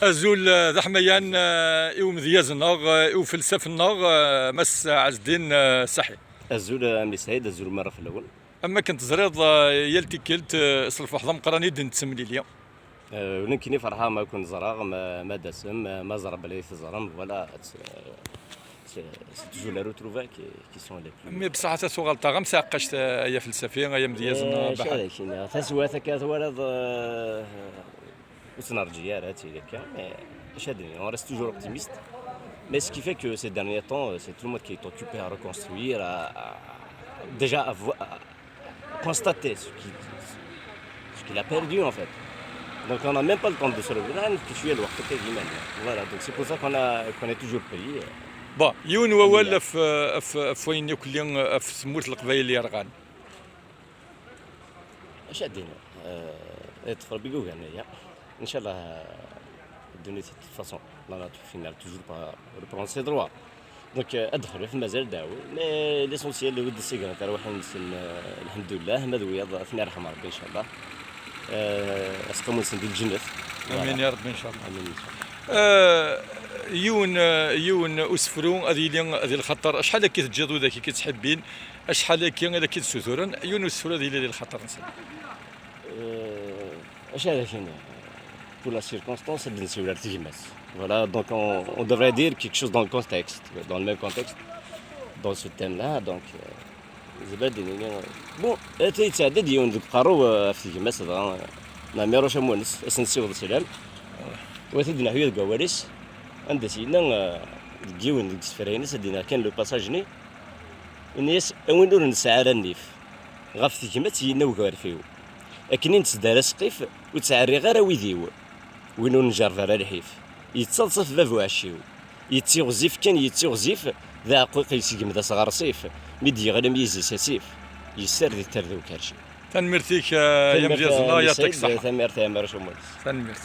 أزول ذا حميان إو مذيازنا إو فلسفنا مس عز الدين الصحي. الزول مسعيد الزول مرة في الأول. أما كنت زريض يلتي كلت صرف وحدة مقراني دن تسملي اليوم. ولكن فرحة ما يكون زراغ ما دسم ما زرب لي في زرم ولا سي توجور لا روتروفا كي سون لي بلو. مي بصح تسو غلطة غير مساقشت يا فلسفية يا مذيازنا بحال. شاكين تسوات كات ولد وتنرجيات هكا اش هادني on reste toujours optimiste. Mais ce qui fait que ces derniers temps, c'est tout le monde qui est occupé à reconstruire, déjà à constater ce qu'il a perdu en fait. Donc on n'a même pas le temps de se revenir, que tu es le voilà, donc c'est pour ça qu'on est toujours pris. با يون ولا في وين يكون في سموت القبائل اللي يرغان. اش هادينا تفر بيقول هنايا ان شاء الله الدنيا de toute façon la nature finale toujours pas reprendre ses droits. Donc ادخل في المازال داوي مي ليسونسيال اللي ود السيكره تاع روحنا الحمد لله مذويه ثني رحم ربي ان شاء الله. اسقموا نسندي الجنة. امين يا رب ان شاء الله. امين ان شاء الله. يون اسفرون هذه الخطر شحال كي تجدوا ذاك كي تحبين شحال كي الا كي تسوثرن يون اسفرون هذه الخطر نسال. اش هذا كاين pour la circonstance de la TGMS. Voilà, donc on devrait dire quelque chose dans le contexte, dans le même contexte, dans ce thème-là. Donc, bon, tu sais, des dions de Paro à TGMS, na mero chamonis, essentiel de cela. Ouais, c'est d'une ahuile gawaris. Un des signaux, dions de différents, c'est d'une aken le passage né. الناس وين نسعى النيف غاف تيجمات ينا وكارفيو لكن انت دار سقيف وتسعري غير ويديو وين نجرف على الحيف يتصلصف بابو عشيو يتيغزيف كان يتيغزيف ذا قوق يسيقم ذا صغار صيف ميدي غير ميزي ساسيف يسر ذي تردو كارشي تنمرتيك يا مجاز الله يعطيك الصحة. تنمرتي يا مرشمول. تنمرتي.